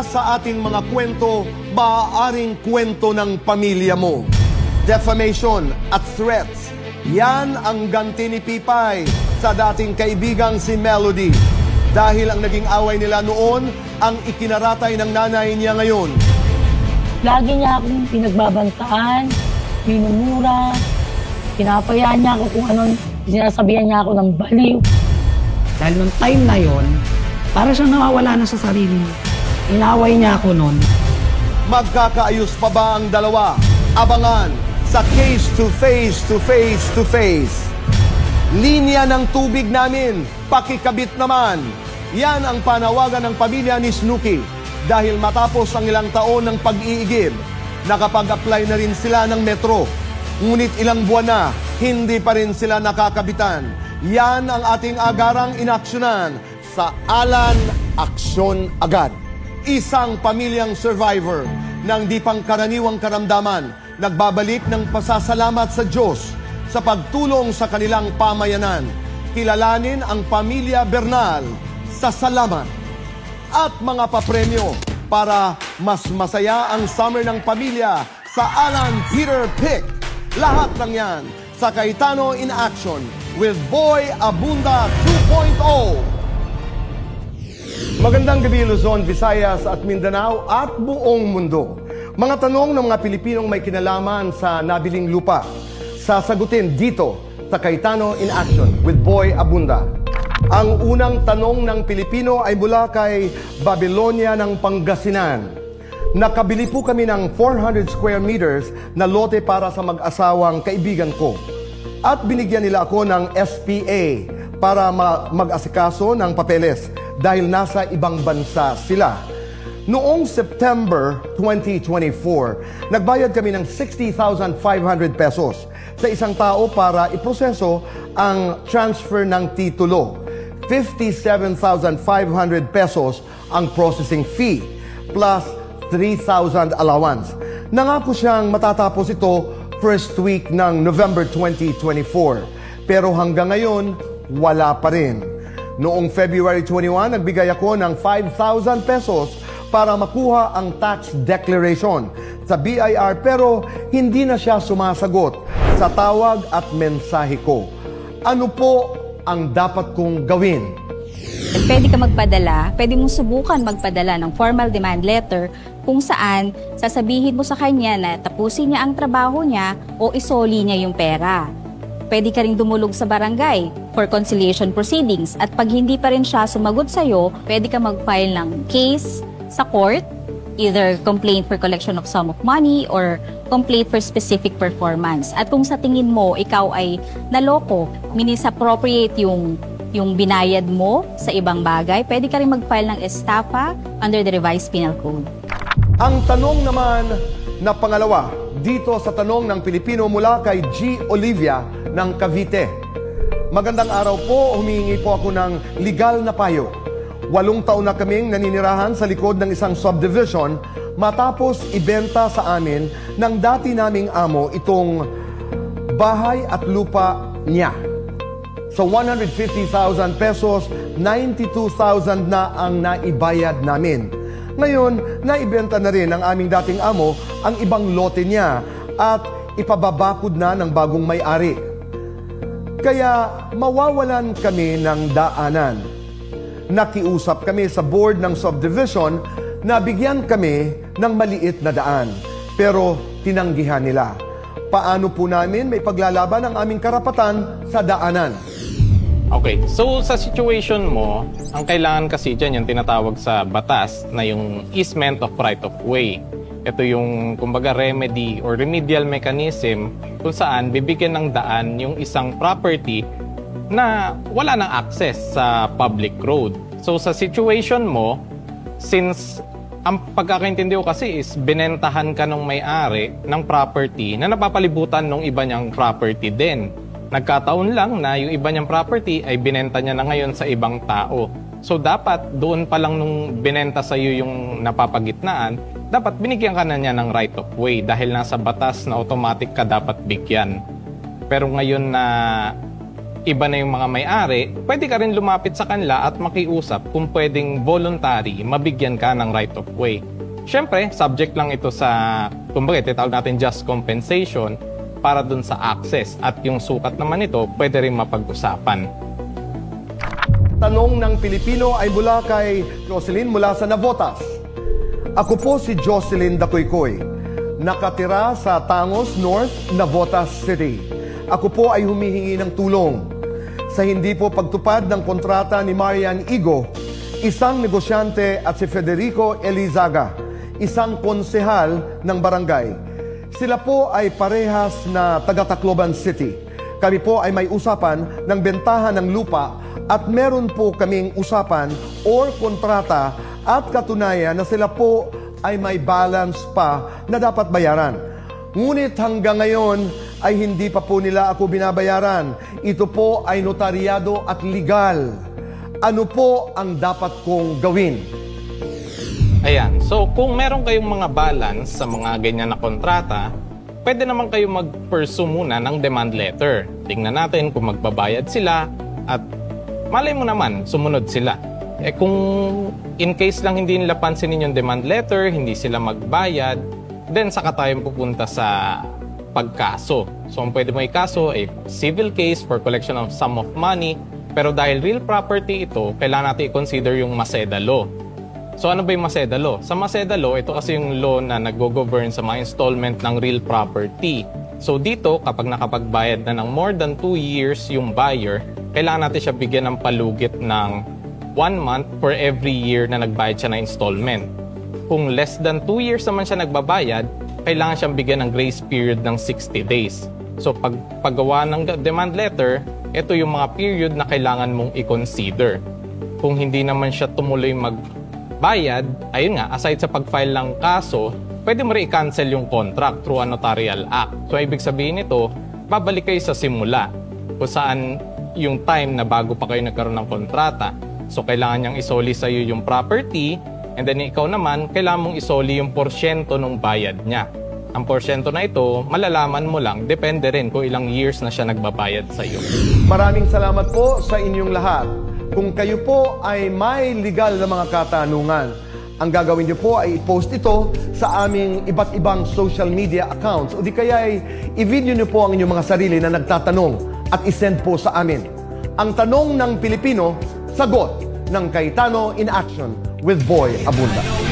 sa ating mga kwento, maaaring kwento ng pamilya mo. Defamation at threats, yan ang ganti ni Pipay sa dating kaibigang si Melody. Dahil ang naging away nila noon, ang ikinaratay ng nanay niya ngayon. Lagi niya akong pinagbabantaan, minumura, pinapayaan niya ako kung anong sinasabihan niya ako ng baliw. Dahil nung time na yon, para siyang nawawala na sa sarili niya. Inaway niya ako noon. Magkakaayos pa ba ang dalawa? Abangan sa Case to Face to Face to Face. Linya ng tubig namin, pakikabit naman. Yan ang panawagan ng pamilya ni Snooki. Dahil matapos ang ilang taon ng pag-iigib, nakapag-apply na rin sila ng metro. Ngunit ilang buwan na, hindi pa rin sila nakakabitan. Yan ang ating agarang inaksyonan sa Alan Aksyon Agad. Isang pamilyang survivor ng di pangkaraniwang karamdaman, nagbabalik ng pasasalamat sa Diyos sa pagtulong sa kanilang pamayanan. Kilalanin ang Pamilya Bernal sa salamat at mga papremyo para mas masaya ang summer ng pamilya sa Alan Peter Pick. Lahat ng yan sa Cayetano in Action with Boy Abunda 2.0. Magandang gabi Luzon, Visayas at Mindanao at buong mundo. Mga tanong ng mga Pilipinong may kinalaman sa nabiling lupa, sasagutin dito sa Cayetano in Action with Boy Abunda. Ang unang tanong ng Pilipino ay mula kay Babylonia ng Pangasinan. Nakabili po kami ng 400 square meters na lote para sa mag-asawang kaibigan ko. At binigyan nila ako ng SPA para mag-asikaso ng papeles dahil nasa ibang bansa sila. Noong September 2024, nagbayad kami ng 60,500 pesos sa isang tao para iproseso ang transfer ng titulo. 57,500 pesos ang processing fee plus 3,000 allowance. Nangako siyang matatapos ito first week ng November 2024. Pero hanggang ngayon, wala pa rin. Noong February 21, nagbigay ako ng 5,000 pesos para makuha ang tax declaration sa BIR pero hindi na siya sumasagot sa tawag at mensahe ko. Ano po ang dapat kong gawin? Pwede ka magpadala, pwede mong subukan magpadala ng formal demand letter kung saan sasabihin mo sa kanya na tapusin niya ang trabaho niya o isoli niya yung pera. Pwede ka rin dumulog sa barangay for conciliation proceedings at pag hindi pa rin siya sumagot sa'yo, pwede ka mag-file ng case sa court, either complaint for collection of sum of money or complaint for specific performance. At kung sa tingin mo, ikaw ay naloko, minisappropriate yung binayad mo sa ibang bagay, pwede ka rin mag-file ng estafa under the revised penal code. Ang tanong naman na pangalawa, dito sa tanong ng Pilipino mula kay G. Olivia ng Cavite. Magandang araw po, humihingi po ako ng legal na payo. 8 taon na kaming naninirahan sa likod ng isang subdivision matapos ibenta sa amin ng dati naming amo itong bahay at lupa niya. Sa 150,000 pesos, 92,000 na ang naibayad namin. Ngayon, naibenta na rin ng aming dating amo ang ibang lote niya at ipababakod na ng bagong may-ari. Kaya mawawalan kami ng daanan. Nakiusap kami sa board ng subdivision na bigyan kami ng maliit na daan. Pero tinanggihan nila. Paano po namin may paglalaban ang aming karapatan sa daanan? Okay, so sa situation mo, ang kailangan kasi dyan yung tinatawag sa batas na yung easement of right of way. Ito yung kumbaga remedy or remedial mechanism kung saan bibigyan ng daan yung isang property na wala ng access sa public road. So sa situation mo, since ang pagkakaintindi ko kasi is binentahan ka ng may-ari ng property na napapalibutan ng iba niyang property din. Nagkataon lang na yung iba niyang property ay binenta niya na ngayon sa ibang tao. So dapat doon pa lang nung binenta sa iyo yung napapagitnaan, dapat binigyan ka na niya ng right of way dahil nasa batas na automatic ka dapat bigyan. Pero ngayon na iba na yung mga may-ari, pwede ka rin lumapit sa kanila at makiusap kung pwedeng voluntary, mabigyan ka ng right of way. Siyempre, subject lang ito sa, kumbaga, titawag natin just compensation para dun sa access. At yung sukat naman ito, pwede rin mapag-usapan. Tanong ng Pilipino ay mula kay Jocelyn mula sa Navotas. Ako po si Jocelyn Dakoykoy, nakatira sa Tangos North, Navotas City. Ako po ay humihingi ng tulong sa hindi po pagtupad ng kontrata ni Marian Igo, isang negosyante, at si Federico Elizaga, isang konsehal ng barangay. Sila po ay parehas na taga-Tacloban City. Kami po ay may usapan ng bentahan ng lupa at meron po kaming usapan or kontrata at katunayan na sila po ay may balance pa na dapat bayaran. Ngunit hanggang ngayon ay hindi pa po nila ako binabayaran. Ito po ay notaryado at legal. Ano po ang dapat kong gawin? Ayan, so kung meron kayong mga balance sa mga ganyan na kontrata, pwede naman kayo mag-pursue muna ng demand letter. Tingnan natin kung magbabayad sila at malay mo naman, sumunod sila. Kung in case lang hindi nila pansinin yung demand letter, hindi sila magbayad, then saka tayo pupunta sa pagkaso. So ang pwede mo ikaso ay civil case for collection of sum of money, pero dahil real property ito, kailangan natin i-consider yung Maceda Law. So ano ba yung Maceda Law? Sa Maceda Law, ito kasi yung law na nag-govern sa mga installment ng real property. So dito, kapag nakapagbayad na ng more than 2 years yung buyer, kailangan natin siya bigyan ng palugit ng 1 month for every year na nagbayad siya ng installment. Kung less than 2 years naman siya nagbabayad, kailangan siyang bigyan ng grace period ng 60 days. So paggawa ng demand letter, ito yung mga period na kailangan mong i-consider. Kung hindi naman siya tumuloy magbayad, ayun nga, aside sa pag-file ng kaso, pwede mo rin i-cancel yung contract through a notarial act. So ibig sabihin nito, babalik kayo sa simula kung saan yung time na bago pa kayo nagkaroon ng kontrata. So kailangan niyang isoli sa iyo yung property, and then ikaw naman, kailangan mong isoli yung porsyento ng bayad niya. Ang porsyento na ito, malalaman mo lang, depende rin kung ilang years na siya nagbabayad sa iyo. Maraming salamat po sa inyong lahat. Kung kayo po ay may legal na mga katanungan, ang gagawin niyo po ay i-post ito sa aming iba't ibang social media accounts o di kaya ay i-video niyo po ang inyong mga sarili na nagtatanong at i-send po sa amin. Ang tanong ng Pilipino, sagot ng Cayetano in Action with Boy Abunda.